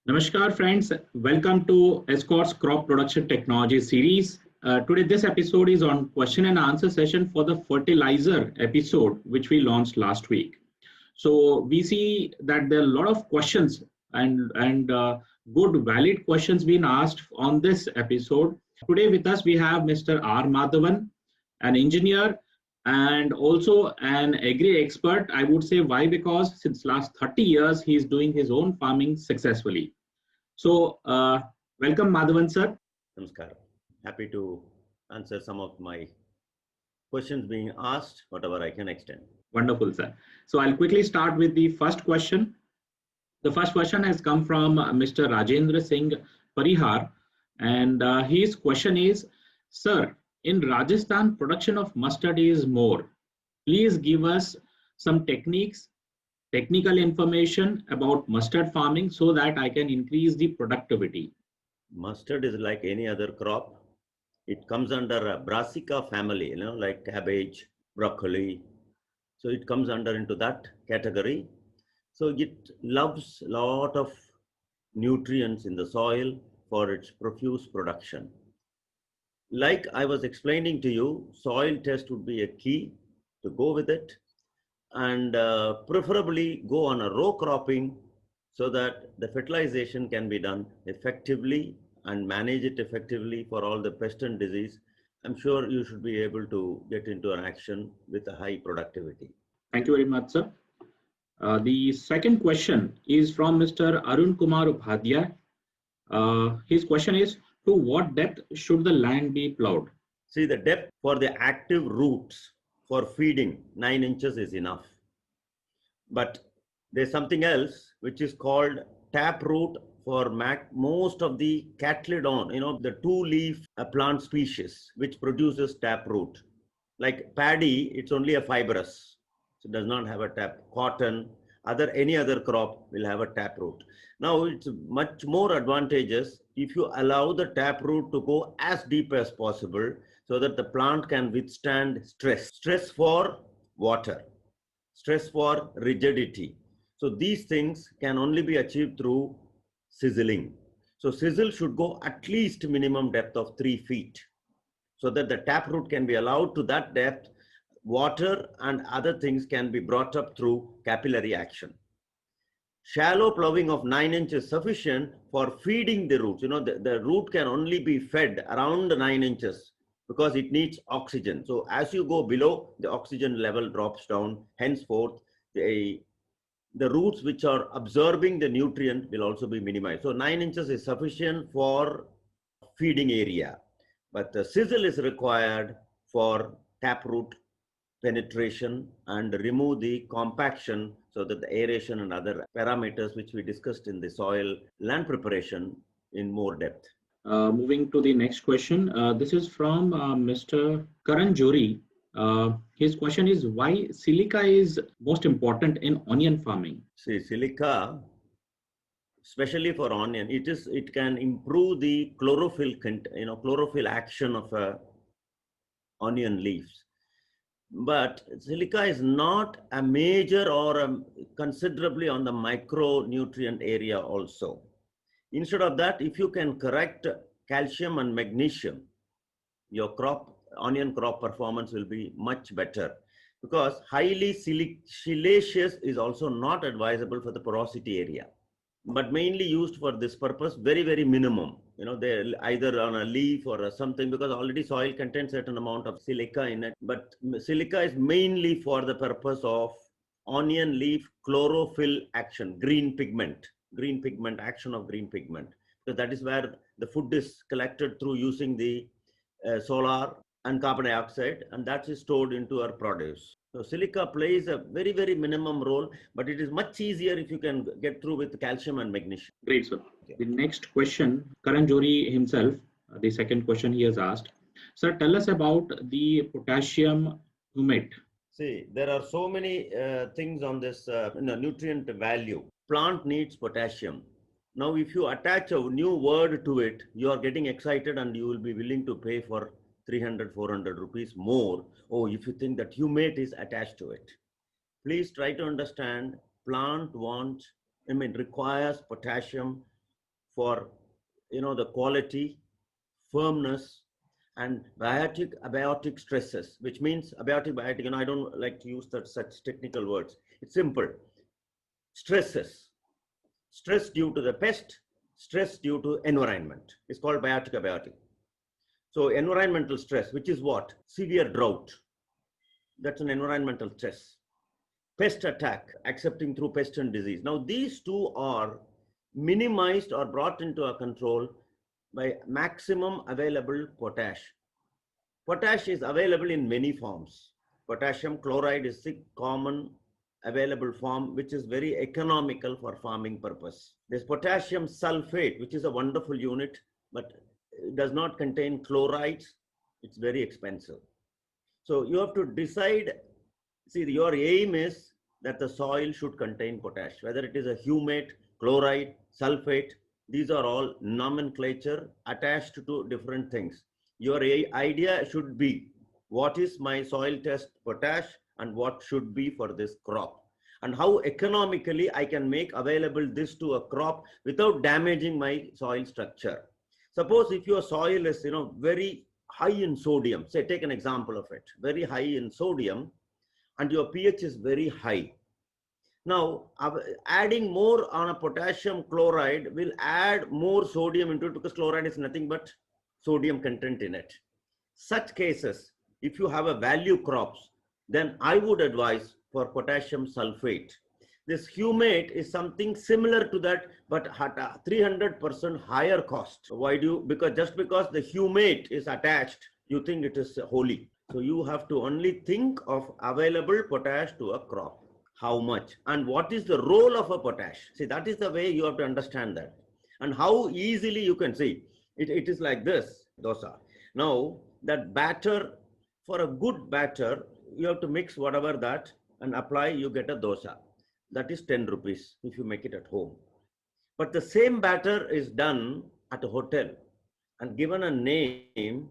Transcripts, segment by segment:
Namaskar, friends. Welcome to Escorts Crop Production Technology series. Today, this episode is on question and answer session for the fertilizer episode, which we launched last week. So we see that there are a lot of questions and good, valid questions being asked on this episode. Today, with us, we have Mr. R. Madhavan, an engineer and also an agri expert. I would say why? Because since last 30 years, he is doing his own farming successfully. So, welcome, Madhavan sir. Namaskar. Happy to answer some of my questions being asked, whatever I can extend. Wonderful, sir. So, I'll quickly start with the first question. The first question has come from Mr. Rajendra Singh Parihar, and his question is, Sir, in Rajasthan, production of mustard is more. Please give us some technical information about mustard farming so that I can increase the productivity. Mustard is like any other crop. It comes under a brassica family, like cabbage, broccoli. So it comes under into that category. So it loves a lot of nutrients in the soil for its profuse production. Like I was explaining to you, soil test would be a key to go with it, and preferably go on a row cropping so that the fertilization can be done effectively and manage it effectively for all the pest and disease. I'm sure you should be able to get into an action with a high productivity. Thank you very much, sir. The second question is from Mr. Arun Kumar Upadhyay. His question is, to what depth should the land be plowed? See, the depth for the active roots for feeding 9 inches is enough. But there's something else which is called taproot for most of the Cattlodon, the two-leaf plant species which produces taproot. Like paddy, it's only a fibrous, so it does not have a tap. Cotton, any other crop will have a taproot. Now it's much more advantageous if you allow the taproot to go as deep as possible so that the plant can withstand stress for water, stress for rigidity. So these things can only be achieved through sizzling. So sizzle should go at least minimum depth of 3 feet so that the taproot can be allowed to that depth. Water and other things can be brought up through capillary action. Shallow plowing of 9 inches is sufficient for feeding the roots. The root can only be fed around 9 inches because it needs oxygen. So as you go below, the oxygen level drops down. Henceforth, the roots which are absorbing the nutrient will also be minimized. So 9 inches is sufficient for feeding area. But the sizzle is required for taproot penetration and remove the compaction so that the aeration and other parameters which we discussed in the soil land preparation in more depth. Moving to the next question. This is from Mr. Karan Jori. His question is, why silica is most important in onion farming? See, silica, especially for onion, it can improve the chlorophyll action of onion leaves. But silica is not a major or considerably on the micronutrient area also. Instead of that, if you can correct calcium and magnesium, your onion crop performance will be much better, because highly siliceous is also not advisable for the porosity area, but mainly used for this purpose, very, very minimum. They're either on a leaf or something, because already soil contains certain amount of silica in it. But silica is mainly for the purpose of onion leaf chlorophyll action, green pigment action of green pigment. So that is where the food is collected through using the solar and carbon dioxide, and that is stored into our produce. So silica plays a very, very minimum role, but it is much easier if you can get through with calcium and magnesium. Great, sir. Okay. The next question, Karan Jori himself, the second question he has asked. Sir, tell us about the potassium humus. See, there are so many things on this nutrient value. Plant needs potassium. Now, if you attach a new word to it, you are getting excited and you will be willing to pay for 300, 400 rupees more. Oh, if you think that humate is attached to it. Please try to understand, plant requires potassium for, the quality, firmness, and abiotic stresses, which means abiotic, I don't like to use such technical words. It's simple. Stresses. Stress due to the pest, stress due to environment. It's called abiotic. So environmental stress, which is what? Severe drought. That's an environmental stress. Pest attack, accepting through pest and disease. Now these two are minimized or brought into a control by maximum available potash. Potash is available in many forms. Potassium chloride is the common available form, which is very economical for farming purpose. There's potassium sulfate, which is a wonderful unit, but it does not contain chlorides. It's very expensive. So you have to decide, your aim is that the soil should contain potash, whether it is a humate, chloride, sulfate. These are all nomenclature attached to different things. Your idea should be, what is my soil test potash and what should be for this crop, and how economically I can make available this to a crop without damaging my soil structure. Suppose if your soil is, very high in sodium, say take an example of it, very high in sodium, and your pH is very high. Now, adding more on a potassium chloride will add more sodium into it, because chloride is nothing but sodium content in it. Such cases, if you have a value crops, then I would advise for potassium sulfate. This humate is something similar to that, but at a 300% higher cost. Why do you? Because just because the humate is attached, you think it is holy. So you have to only think of available potash to a crop. How much and what is the role of a potash? See, that is the way you have to understand that. And how easily you can see. It is like this, dosa. Now, that batter, for a good batter, you have to mix whatever that and apply, you get a dosa. That is 10 rupees if you make it at home. But the same batter is done at a hotel and given a name,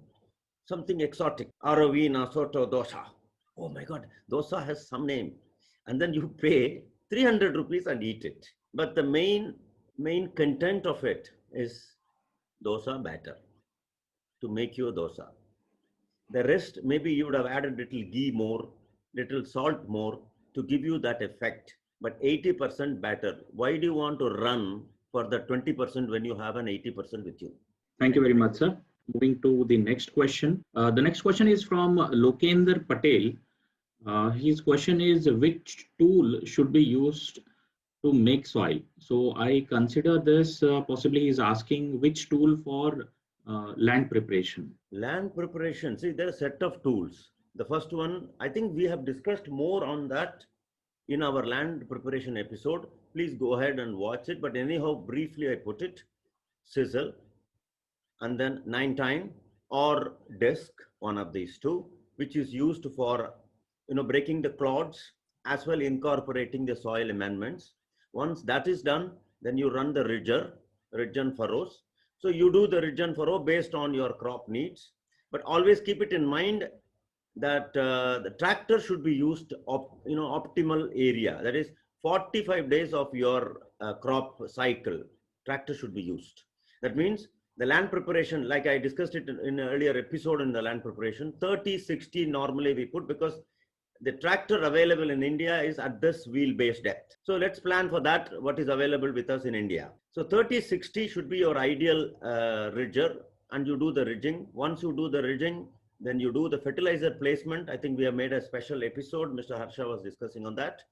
something exotic. Aravina Soto dosa. Oh my God, dosa has some name. And then you pay 300 rupees and eat it. But the main content of it is dosa batter, to make you a dosa. The rest, maybe you would have added little ghee more, little salt more to give you that effect. But 80% batter. Why do you want to run for the 20% when you have an 80% with you? Thank you very much, sir. Moving to the next question. The next question is from Lokender Patel. His question is, which tool should be used to make soil? So I consider this possibly he's asking which tool for land preparation. Land preparation, see, there are a set of tools. The first one, I think we have discussed more on that in our land preparation episode. Please go ahead and watch it. But anyhow, briefly I put it: chisel, and then 9-tine or disc, one of these two, which is used for breaking the clods as well incorporating the soil amendments. Once that is done, then you run the ridge and furrows. So you do the ridge and furrow based on your crop needs, but always keep it in mind that the tractor should be used optimal area. That is 45 days of your crop cycle. Tractor should be used. That means the land preparation, like I discussed it in an earlier episode in the land preparation, 30-60 normally we put, because the tractor available in India is at this wheelbase depth. So let's plan for that, what is available with us in India. So 30-60 should be your ideal ridger, and you do the ridging. Once you do the ridging, then you do the fertilizer placement. I think we have made a special episode. Mr. Harsha was discussing on that.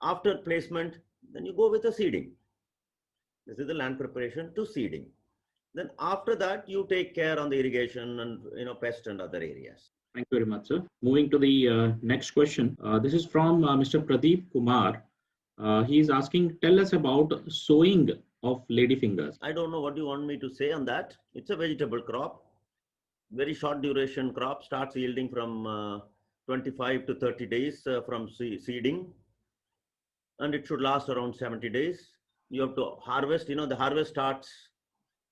After placement, then you go with the seeding. This is the land preparation to seeding. Then after that, you take care on the irrigation and pest and other areas. Thank you very much, sir. Moving to the next question. This is from Mr. Pradeep Kumar. He is asking, tell us about sowing of ladyfingers. I don't know what you want me to say on that. It's a vegetable crop. Very short duration crop, starts yielding from 25 to 30 days from seeding. And it should last around 70 days. You have to harvest, the harvest starts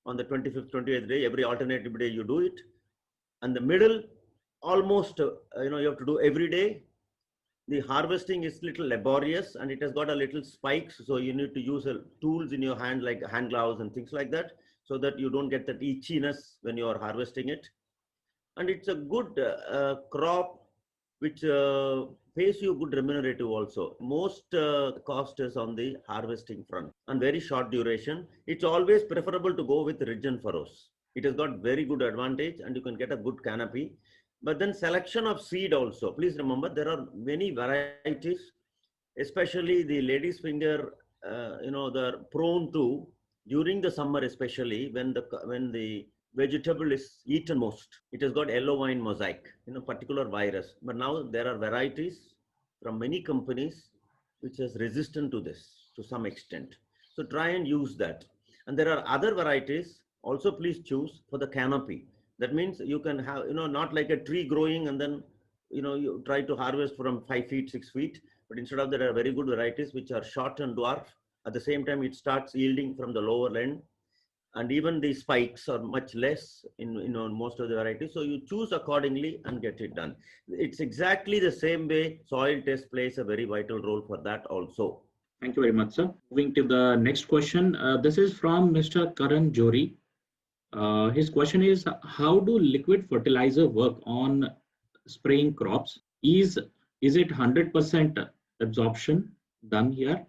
on the 25th, 28th day. Every alternative day you do it. And the middle, almost, you have to do every day. The harvesting is little laborious and it has got a little spikes. So you need to use tools in your hand, like hand gloves and things like that, so that you don't get that itchiness when you are harvesting it. And it's a good crop which pays you good remunerative also. Most cost is on the harvesting front and very short duration. It's always preferable to go with ridge and furrows. It has got very good advantage and you can get a good canopy. But then selection of seed also. Please remember there are many varieties, especially the lady's finger, they're prone to during the summer, especially when the vegetable is eaten most. It has got yellow vine mosaic, particular virus. But now there are varieties from many companies which is resistant to this to some extent. So try and use that. And there are other varieties also. Please choose for the canopy. That means you can have, not like a tree growing and then, you try to harvest from 5 feet, 6 feet. But instead of that, there are very good varieties which are short and dwarf. At the same time, it starts yielding from the lower end. And even the spikes are much less in most of the varieties. So you choose accordingly and get it done. It's exactly the same way soil test plays a very vital role for that also. Thank you very much, sir. Moving to the next question. This is from Mr. Karan Jori. His question is, how do liquid fertilizer work on spraying crops? Is it 100% absorption done here?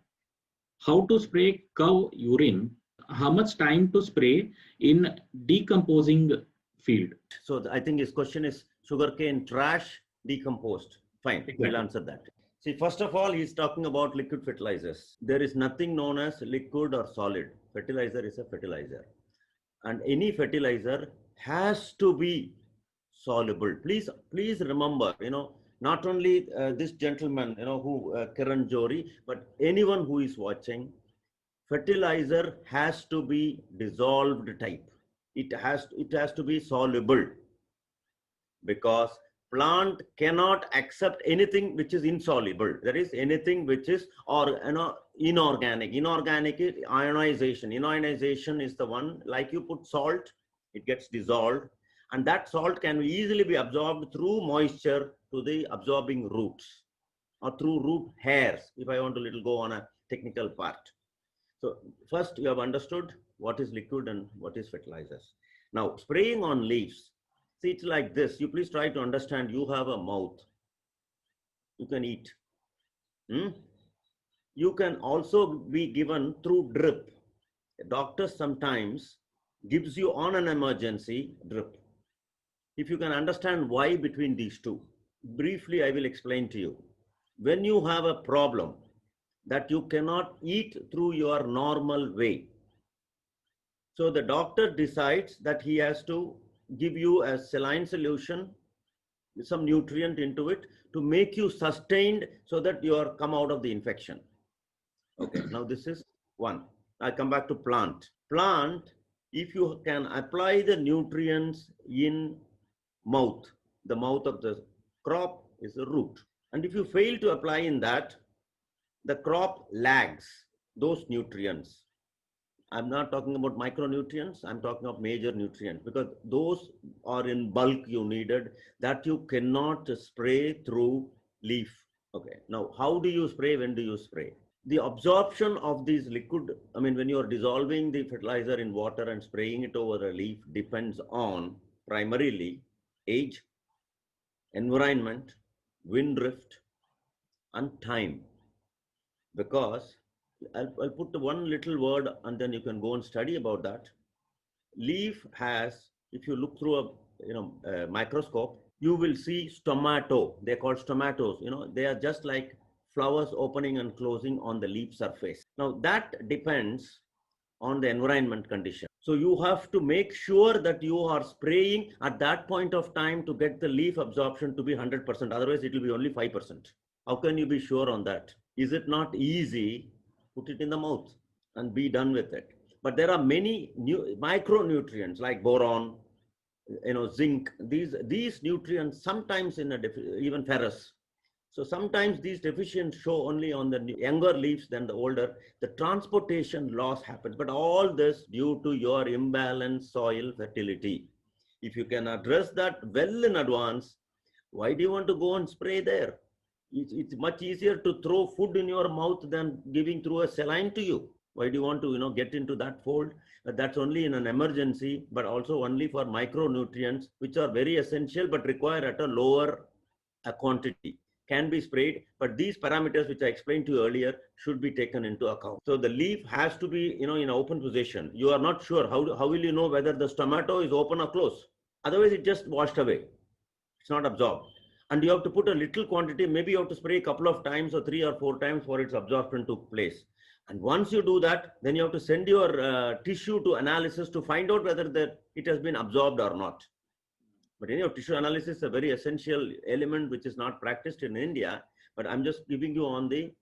How to spray cow urine? How much time to spray in decomposing field? So I think his question is sugarcane trash decomposed. Fine, exactly. We'll answer that. See, first of all, he's talking about liquid fertilizers. There is nothing known as liquid or solid. Fertilizer is a fertilizer. And any fertilizer has to be soluble. Please remember, not only this gentleman, Karan Jori, but anyone who is watching, fertilizer has to be dissolved type. It has to be soluble, because plant cannot accept anything which is insoluble. That is, anything which is inorganic. Inorganic is ionization. Ionization is the one, like you put salt, it gets dissolved, and that salt can easily be absorbed through moisture to the absorbing roots or through root hairs, if I want to go on a technical part. So first you have understood what is liquid and what is fertilizers. Now spraying on leaves. See, it's like this. You please try to understand. You have a mouth. You can eat. You can also be given through drip. A doctor sometimes gives you on an emergency drip. If you can understand why between these two, briefly I will explain to you. When you have a problem that you cannot eat through your normal way, so the doctor decides that he has to give you a saline solution, some nutrient into it to make you sustained so that you are come out of the infection. Okay, now this is one. I come back to plant. Plant, if you can apply the nutrients in mouth, the mouth of the crop is the root. And if you fail to apply in that, the crop lags those nutrients. I'm not talking about micronutrients, I'm talking of major nutrients, because those are in bulk you needed, that you cannot spray through leaf. Okay, now how do you spray? When do you spray? The absorption of these liquid, when you are dissolving the fertilizer in water and spraying it over a leaf, depends on primarily age, environment, wind drift, and time. Because I'll put one little word and then you can go and study about that. Leaf has, if you look through a microscope, you will see stomata. They're called stomatos. They are just like flowers opening and closing on the leaf surface. Now that depends on the environment condition. So you have to make sure that you are spraying at that point of time to get the leaf absorption to be 100%. Otherwise, it will be only 5%. How can you be sure on that? Is it not easy? Put it in the mouth and be done with it. But there are many new micronutrients like boron, zinc. These nutrients sometimes even ferrous. So sometimes these deficiencies show only on the younger leaves than the older. The transportation loss happens, but all this due to your imbalanced soil fertility. If you can address that well in advance, why do you want to go and spray there? It's much easier to throw food in your mouth than giving through a saline to you. Why do you want to, get into that fold? That's only in an emergency, but also only for micronutrients, which are very essential but require at a lower quantity. Can be sprayed, but these parameters which I explained to you earlier should be taken into account. So the leaf has to be, in open position. You are not sure. How will you know whether the tomato is open or closed? Otherwise, it just washed away. It's not absorbed. And you have to put a little quantity. Maybe you have to spray a couple of times or 3 or 4 times for its absorption to place. And once you do that, then you have to send your tissue to analysis to find out whether it has been absorbed or not. But tissue analysis is a very essential element which is not practiced in India. But I'm just giving you on the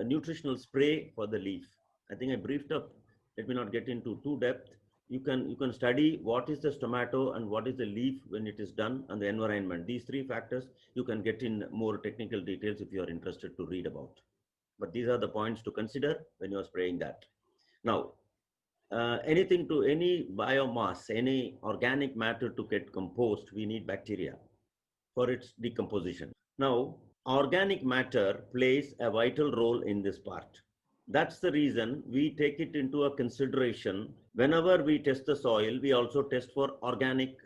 nutritional spray for the leaf. I think I briefed up. Let me not get into too depth. You can study what is the tomato and what is the leaf when it is done, and the environment. These 3 factors you can get in more technical details if you are interested to read about. But these are the points to consider when you are spraying that. Now, anything to any biomass, any organic matter to get composed, we need bacteria for its decomposition. Now, organic matter plays a vital role in this part. That's the reason we take it into a consideration. Whenever we test the soil, we also test for organic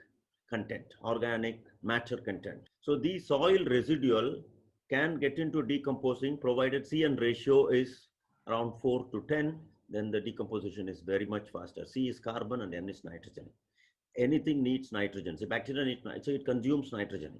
content, organic matter content. So the soil residual can get into decomposing provided C/N ratio is around 4 to 10. Then the decomposition is very much faster. C is carbon and N is nitrogen. Anything needs nitrogen. So bacteria needs nitrogen, so it consumes nitrogen.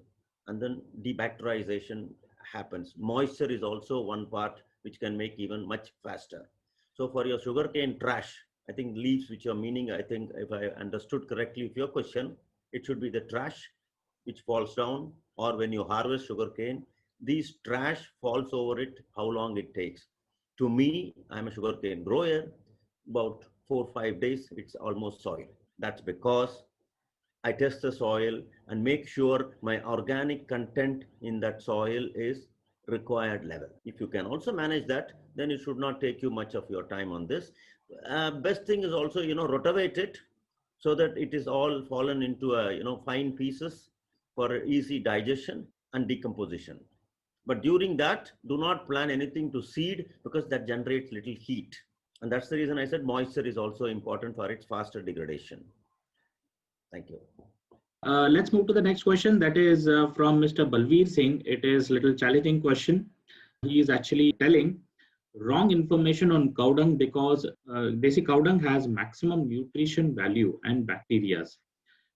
And then debacterization happens. Moisture is also one part which can make even much faster. So for your sugarcane trash, I think leaves which you're meaning, I think if I understood correctly, if your question, it should be the trash which falls down, or when you harvest sugarcane, these trash falls over it, how long it takes. To me, I'm a sugarcane grower, about 4 or 5 days, it's almost soil. That's because I test the soil and make sure my organic content in that soil is required level. If you can also manage that, then it should not take you much of your time on this. Best thing is also, rotivate it so that it is all fallen into fine pieces for easy digestion and decomposition. But during that, do not plan anything to seed because that generates little heat. And that's the reason I said moisture is also important for its faster degradation. Thank you. Let's move to the next question. That is from Mr. Balveer Singh. It is a little challenging question. He is actually telling wrong information on cow dung because desi cow dung has maximum nutrition value and bacteria,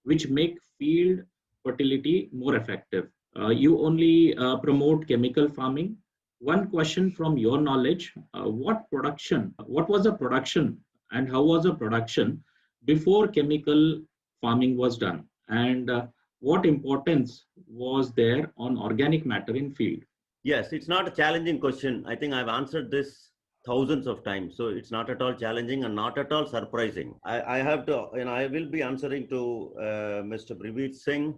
which make field fertility more effective. You only promote chemical farming. One question from your knowledge, what was the production and how was the production before chemical farming was done? And what importance was there on organic matter in field? Yes, it's not a challenging question. I think I've answered this thousands of times. So it's not at all challenging and not at all surprising. I will be answering to Mr. Balveer Singh.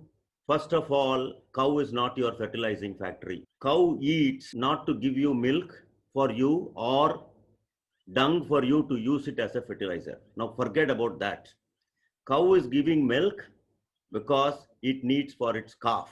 First of all, cow is not your fertilizing factory. Cow eats not to give you milk for you or dung for you to use it as a fertilizer. Now forget about that. Cow is giving milk because it needs for its calf.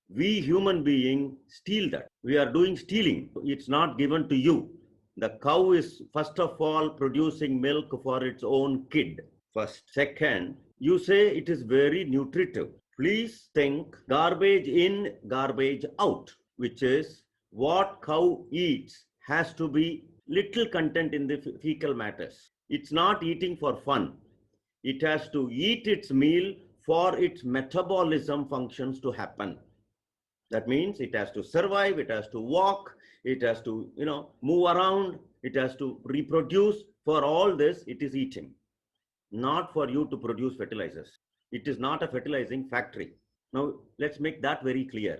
We human beings steal that. We are doing stealing. It's not given to you. The cow is first of all producing milk for its own kid. First. Second, you say it is very nutritive. Please think garbage in, garbage out, which is what cow eats has to be little content in the fecal matters. It's not eating for fun. It has to eat its meal for its metabolism functions to happen. That means it has to survive, it has to walk, it has to, move around, it has to reproduce. For all this, it is eating, not for you to produce fertilizers. It is not a fertilizing factory. Now, let's make that very clear.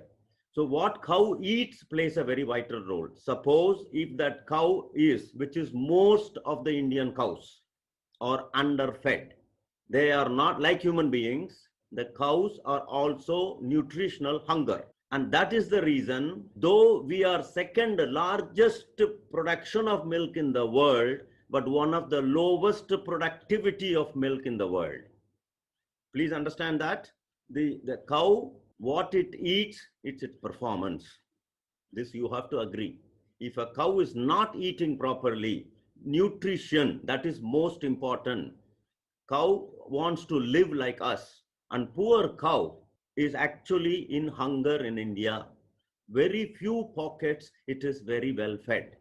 So what cow eats plays a very vital role. Suppose if that cow is, which is most of the Indian cows, are underfed. They are not like human beings. The cows are also nutritional hunger. And that is the reason, though we are second largest production of milk in the world, but one of the lowest productivity of milk in the world. Please understand that the cow, what it eats, it's its performance. This you have to agree. If a cow is not eating properly, nutrition, that is most important. Cow wants to live like us, and poor cow is actually in hunger in India. Very few pockets, it is very well fed.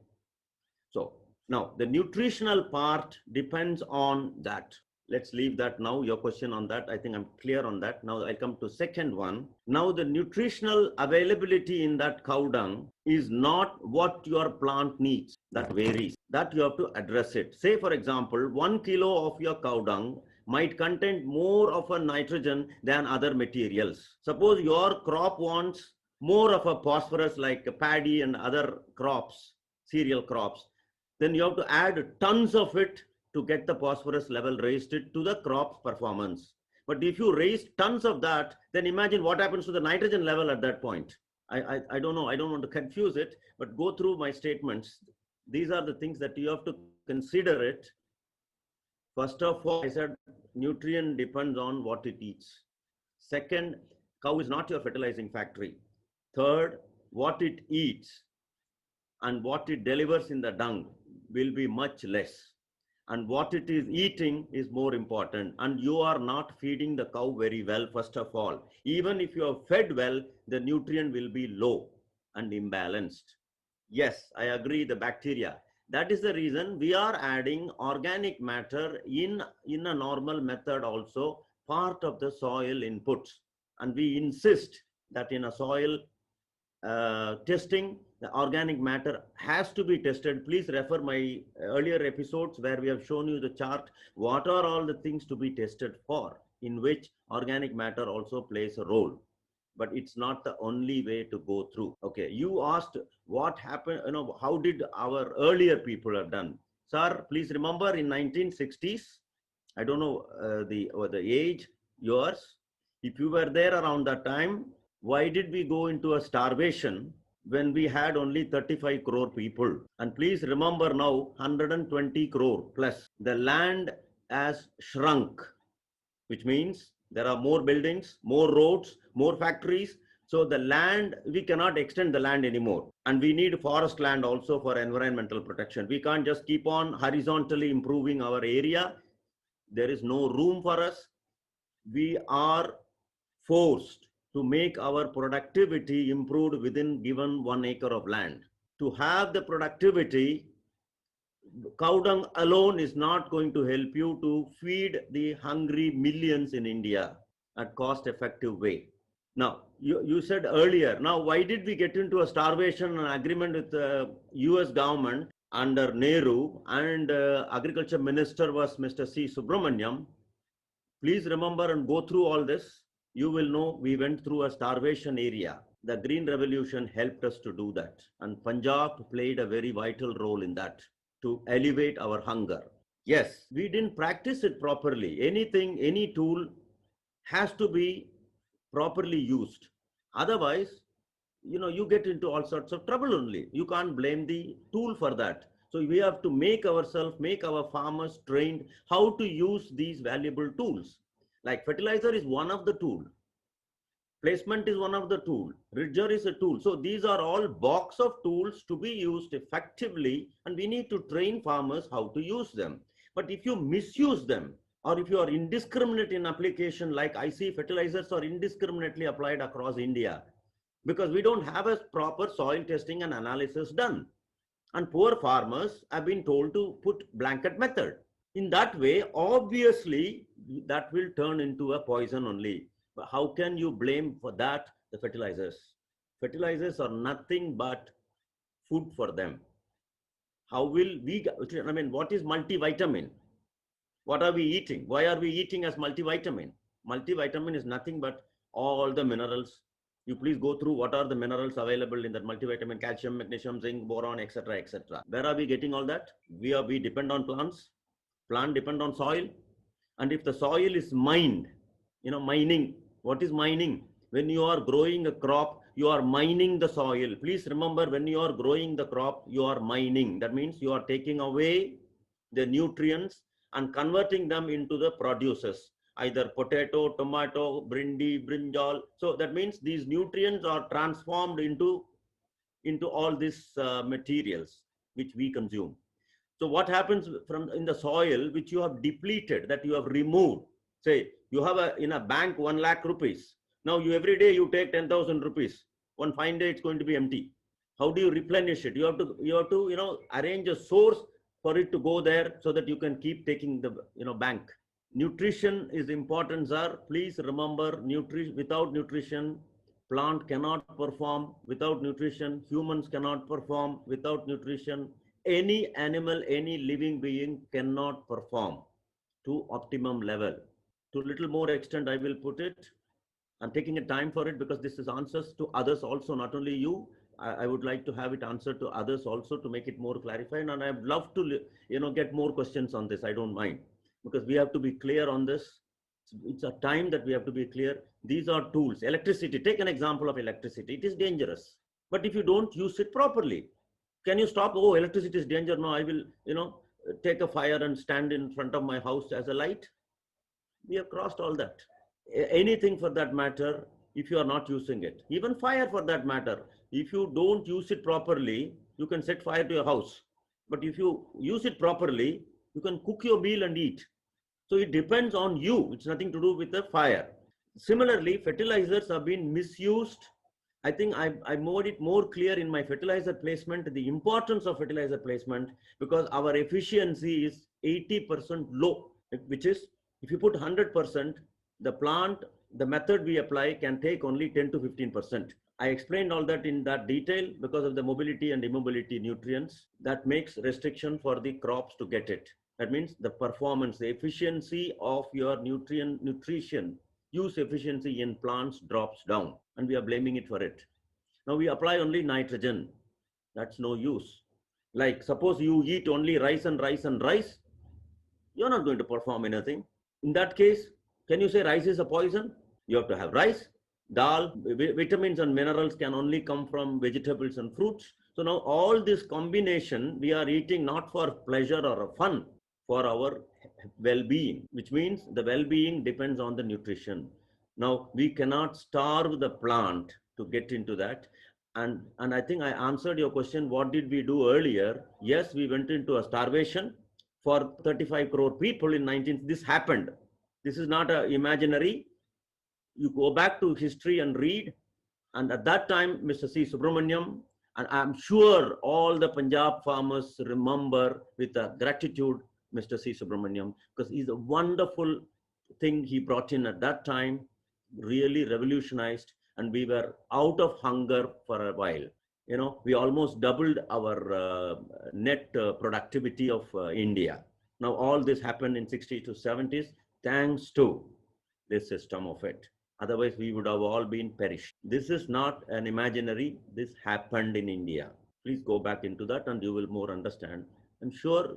So now the nutritional part depends on that. Let's leave that now. Your question on that, I think I'm clear on that. Now I come to second one. Now the nutritional availability in that cow dung is not what your plant needs. That varies. That you have to address it. Say for example, 1 kilo of your cow dung might contain more of a nitrogen than other materials. Suppose your crop wants more of a phosphorus like paddy and other crops, cereal crops, then you have to add tons of it to get the phosphorus level raised it to the crop's performance. But if you raise tons of that, then imagine what happens to the nitrogen level at that point. I don't know, I don't want to confuse it, but go through my statements. These are the things that you have to consider it. First of all, I said nutrient depends on what it eats. Second, cow is not your fertilizing factory. Third, what it eats and what it delivers in the dung will be much less. And what it is eating is more important. And you are not feeding the cow very well, first of all. Even if you have fed well, the nutrient will be low and imbalanced. Yes, I agree, the bacteria. That is the reason we are adding organic matter in a normal method also, part of the soil inputs. And we insist that in a soil testing, the organic matter has to be tested. Please refer my earlier episodes where we have shown you the chart. What are all the things to be tested for, in which organic matter also plays a role. But it's not the only way to go through. Okay, you asked what happened, how did our earlier people have done? Sir, please remember in 1960s, I don't know the age, yours. If you were there around that time, why did we go into a starvation when we had only 35 crore people? And please remember now, 120 crore plus. The land has shrunk, which means there are more buildings, more roads, more factories. So the land, we cannot extend the land anymore. And we need forest land also for environmental protection. We can't just keep on horizontally improving our area. There is no room for us. We are forced to make our productivity improved within given 1 acre of land. To have the productivity, cow dung alone is not going to help you to feed the hungry millions in India at cost-effective way. Now, you said earlier, now why did we get into a starvation agreement with the US government under Nehru, and agriculture minister was Mr. C. Subramaniam? Please remember and go through all this. You will know we went through a starvation area. The Green Revolution helped us to do that. And Punjab played a very vital role in that, to elevate our hunger. Yes, we didn't practice it properly. Anything, any tool has to be properly used. Otherwise, you get into all sorts of trouble only. You can't blame the tool for that. So we have to make ourselves, make our farmers trained how to use these valuable tools. Like fertilizer is one of the tool. Placement is one of the tool. Ridger is a tool. So these are all box of tools to be used effectively, and we need to train farmers how to use them. But if you misuse them, or if you are indiscriminate in application, like I see fertilizers are indiscriminately applied across India, because we don't have a proper soil testing and analysis done. And poor farmers have been told to put blanket method. In that way, obviously, that will turn into a poison only. But how can you blame for that the fertilizers? Fertilizers are nothing but food for them. How will we, what is multivitamin? What are we eating? Why are we eating as multivitamin? Multivitamin is nothing but all the minerals. You please go through what are the minerals available in that multivitamin: calcium, magnesium, zinc, boron, etc., etc. Where are we getting all that? We depend on plants. Plant depend on soil. And if the soil is mined, mining, what is mining? When you are growing a crop, you are mining the soil. Please remember, when you are growing the crop, you are mining. That means you are taking away the nutrients and converting them into the produces, either potato, tomato, brindi, brinjal. So that means these nutrients are transformed into into all these materials which we consume. So what happens from in the soil which you have depleted, that you have removed? Say you have in a bank 1 lakh rupees. Now you every day you take 10,000 rupees. One fine day it's going to be empty. How do you replenish it? You have to arrange a source for it to go there so that you can keep taking the bank. Nutrition is important, sir. Please remember, without nutrition, plant cannot perform. Without nutrition, humans cannot perform. Without nutrition, any animal, any living being cannot perform to optimum level. To a little more extent, I will put it. I'm taking a time for it because this is answers to others also, not only you. I would like to have it answered to others also to make it more clarified. And I'd love to, get more questions on this. I don't mind, because we have to be clear on this. It's a time that we have to be clear. These are tools. Electricity, take an example of electricity. It is dangerous. But if you don't use it properly, can you stop? Oh, electricity is danger. No, I will, take a fire and stand in front of my house as a light. We have crossed all that. Anything for that matter, if you are not using it, even fire for that matter, if you don't use it properly, you can set fire to your house. But if you use it properly, you can cook your meal and eat. So it depends on you. It's nothing to do with the fire. Similarly, fertilizers have been misused. I think I made it more clear in my fertilizer placement, the importance of fertilizer placement, because our efficiency is 80% low, which is, if you put 100%, the plant, the method we apply can take only 10 to 15%. I explained all that in that detail because of the mobility and immobility nutrients that makes restriction for the crops to get it. That means the performance, the efficiency of your nutrition use efficiency in plants drops down, and we are blaming it for it. Now we apply only nitrogen. That's no use. Like suppose you eat only rice and rice and rice, you're not going to perform anything. In that case, can you say rice is a poison? You have to have rice, dal, vitamins and minerals can only come from vegetables and fruits. So now all this combination we are eating not for pleasure or fun, for our well-being, which means the well-being depends on the nutrition. Now we cannot starve the plant to get into that. And I think I answered your question, what did we do earlier? Yes, we went into a starvation for 35 crore people in 19th. This happened. This is not a imaginary. You go back to history and read. And at that time, Mr. C. Subramaniam, and I'm sure all the Punjab farmers remember with gratitude Mr. C. Subramaniam, because he's a wonderful thing he brought in at that time, really revolutionized, and we were out of hunger for a while. We almost doubled our net productivity of India. Now all this happened in 60s to 70s, thanks to this system of it. Otherwise, we would have all been perished. This is not an imaginary. This happened in India. Please go back into that and you will more understand. I'm sure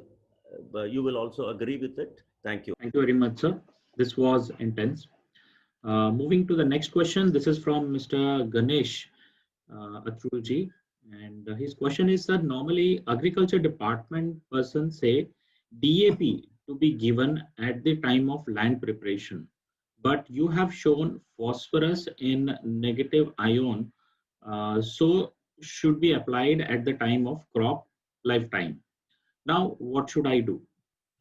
you will also agree with it. Thank you. Thank you very much, sir. This was intense. Moving to the next question. This is from Mr. Ganesh Atrulji. And his question is, sir, normally agriculture department persons say DAP to be given at the time of land preparation, but you have shown phosphorus in negative ion, so should be applied at the time of crop lifetime. Now, what should I do?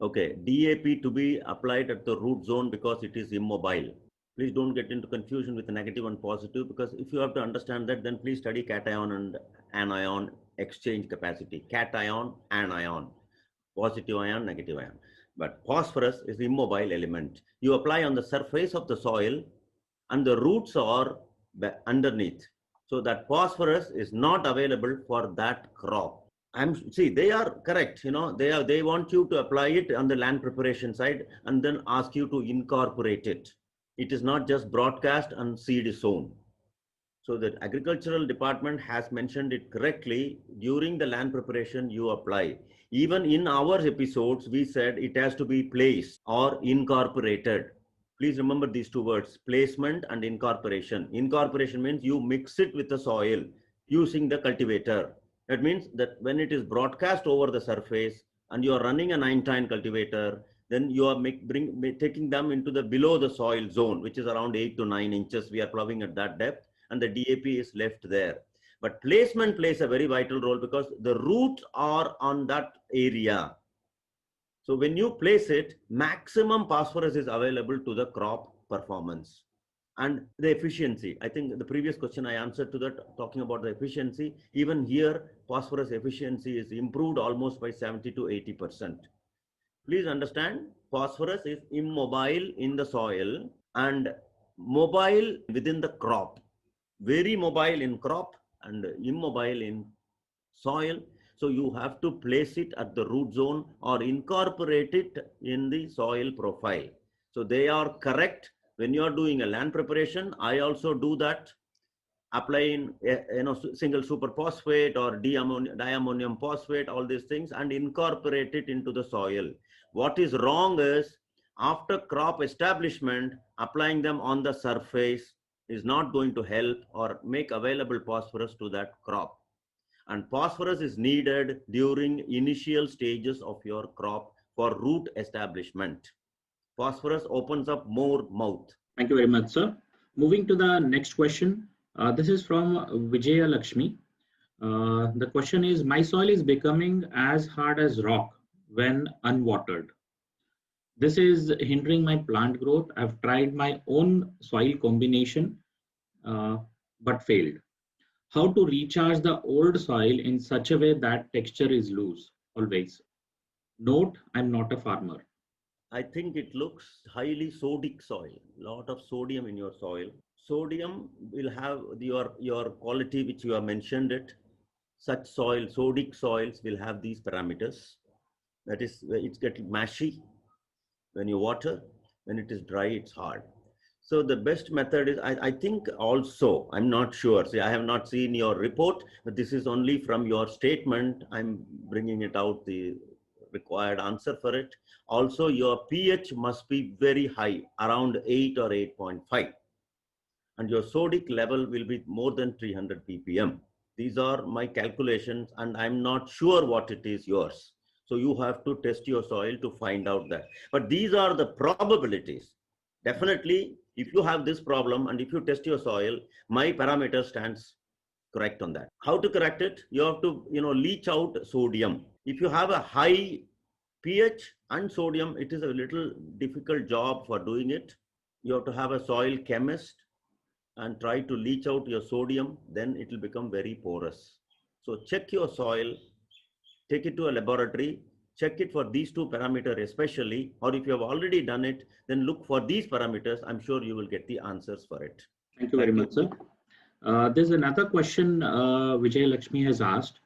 Okay, DAP to be applied at the root zone because it is immobile. Please don't get into confusion with the negative and positive, because if you have to understand that, then please study cation and anion exchange capacity. Cation, anion, positive ion, negative ion. But phosphorus is the immobile element. You apply on the surface of the soil and the roots are underneath. So that phosphorus is not available for that crop. See, they are correct. They want you to apply it on the land preparation side and then ask you to incorporate it. It is not just broadcast and seed is sown. So the agricultural department has mentioned it correctly. During the land preparation, you apply. Even in our episodes, we said it has to be placed or incorporated. Please remember these two words, placement and incorporation. Incorporation means you mix it with the soil using the cultivator. That means that when it is broadcast over the surface and you are running a 9-tine cultivator, then you are taking them into the below the soil zone, which is around 8 to 9 inches. We are plowing at that depth and the DAP is left there. But placement plays a very vital role because the roots are on that area. So when you place it, maximum phosphorus is available to the crop performance and the efficiency. I think the previous question I answered to that, talking about the efficiency. Even here, phosphorus efficiency is improved almost by 70 to 80%. Please understand, phosphorus is immobile in the soil and mobile within the crop. Very mobile in crop and immobile in soil. So you have to place it at the root zone or incorporate it in the soil profile. So they are correct. When you are doing a land preparation, I also do that, applying single superphosphate or diammonium phosphate, all these things, and incorporate it into the soil. What is wrong is after crop establishment, applying them on the surface is not going to help or make available phosphorus to that crop. And phosphorus is needed during initial stages of your crop for root establishment. Phosphorus opens up more mouth. Thank you very much, sir. Moving to the next question. This is from Vijaya Lakshmi. The question is, my soil is becoming as hard as rock when unwatered. This is hindering my plant growth. I've tried my own soil combination, but failed. How to recharge the old soil in such a way that texture is loose always. Note, I'm not a farmer. I think it looks highly sodic soil, lot of sodium in your soil. Sodium will have your quality which you have mentioned it. Such soil, sodic soils will have these parameters. That is, it's getting mashy when you water. When it is dry, it's hard. So the best method is, I think also, I'm not sure. See, I have not seen your report, but this is only from your statement. I'm bringing it out, the required answer for it. Also, your pH must be very high, around 8 or 8.5. And your sodic level will be more than 300 ppm. These are my calculations, and I'm not sure what it is yours. So you have to test your soil to find out that. But these are the probabilities. Definitely, if you have this problem and if you test your soil, my parameter stands correct on that. How to correct it? You have to, leach out sodium. If you have a high pH and sodium, it is a little difficult job for doing it. You have to have a soil chemist and try to leach out your sodium, then it will become very porous. So check your soil, take it to a laboratory, check it for these two parameters especially, or if you have already done it, then look for these parameters. I'm sure you will get the answers for it. Thank you very much, sir. There's another question Vijay Lakshmi has asked.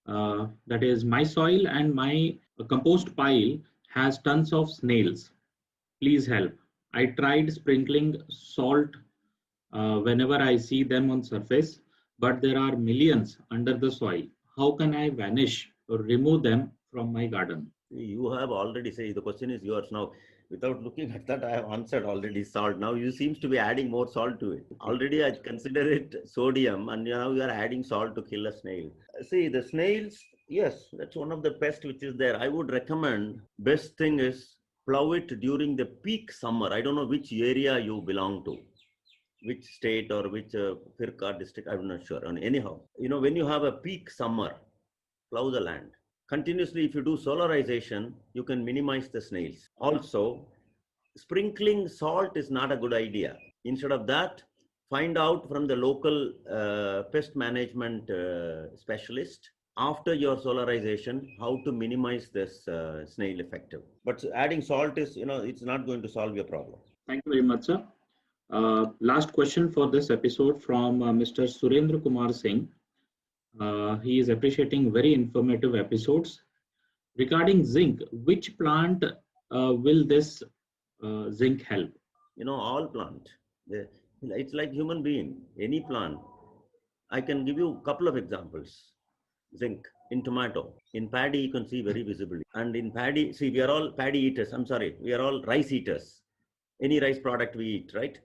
That is, my soil and my compost pile has tons of snails. Please help. I tried sprinkling salt whenever I see them on surface, but there are millions under the soil. How can I vanish or remove them from my garden? You have already said, the question is yours now. Without looking at that, I have answered already salt. Now you seems to be adding more salt to it. Already I consider it sodium, and now you are adding salt to kill a snail. See, the snails, yes, that's one of the pests which is there. I would recommend, best thing is plow it during the peak summer. I don't know which area you belong to, which state or which Firka district, I'm not sure. And anyhow, when you have a peak summer, plow the land. Continuously, if you do solarization, you can minimize the snails. Also, sprinkling salt is not a good idea. Instead of that, find out from the local pest management specialist after your solarization how to minimize this snail effective. But adding salt is, it's not going to solve your problem. Thank you very much, sir. Last question for this episode from Mr. Surendra Kumar Singh. He is appreciating very informative episodes. Regarding zinc, which plant will this zinc help? All plant. It's like human being, any plant. I can give you a couple of examples. Zinc in tomato. In paddy, you can see very visibly. And in paddy, see, we are all paddy eaters. I'm sorry, we are all rice eaters. Any rice product we eat, right?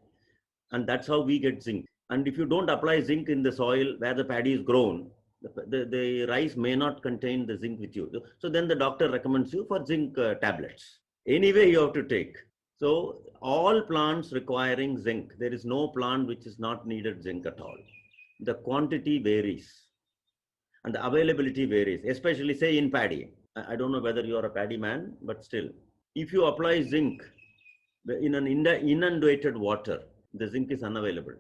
And that's how we get zinc. And if you don't apply zinc in the soil where the paddy is grown, the rice may not contain the zinc with you. So then the doctor recommends you for zinc tablets. Anyway, you have to take. So all plants requiring zinc. There is no plant which is not needed zinc at all. the quantity varies and the availability varies, especially say in paddy. I don't know whether you are a paddy man, but still, if you apply zinc in an inundated water, the zinc is unavailable.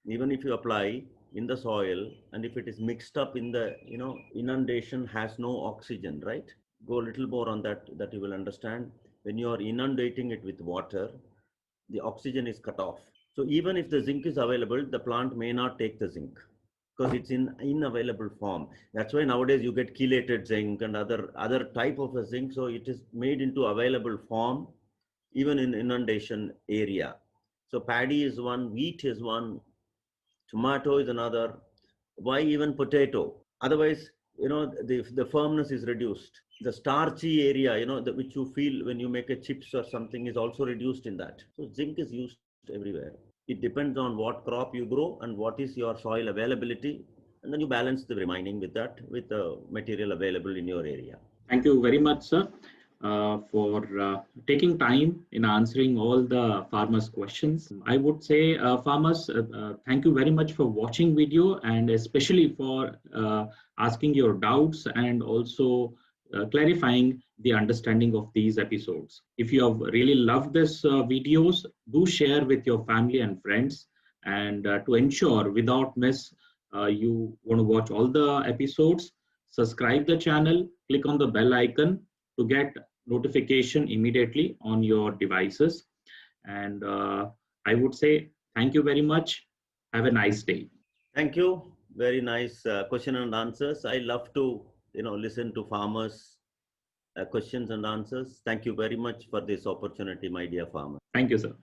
Even if you apply in the soil, and if it is mixed up in the, inundation has no oxygen, right? Go a little more on that you will understand. When you are inundating it with water, the oxygen is cut off. So even if the zinc is available, the plant may not take the zinc because it's in unavailable form. That's why nowadays you get chelated zinc and other type of a zinc. So it is made into available form even in inundation area. So paddy is one, wheat is one, tomato is another. Why even potato? Otherwise, the firmness is reduced. The starchy area, which you feel when you make a chips or something, is also reduced in that. So zinc is used everywhere. It depends on what crop you grow and what is your soil availability, and then you balance the remaining with the material available in your area. Thank you very much, sir, for taking time in answering all the farmers' questions. I would say, farmers, thank you very much for watching video and especially for asking your doubts and also clarifying the understanding of these episodes. If you have really loved this videos, do share with your family and friends. And to ensure without miss, you want to watch all the episodes, subscribe the channel, click on the bell icon to get notification immediately on your devices. And I would say thank you very much. Have a nice day. Thank you. Very nice question and answers. I love to listen to farmers' questions and answers. Thank you very much for this opportunity, my dear farmer. Thank you, sir.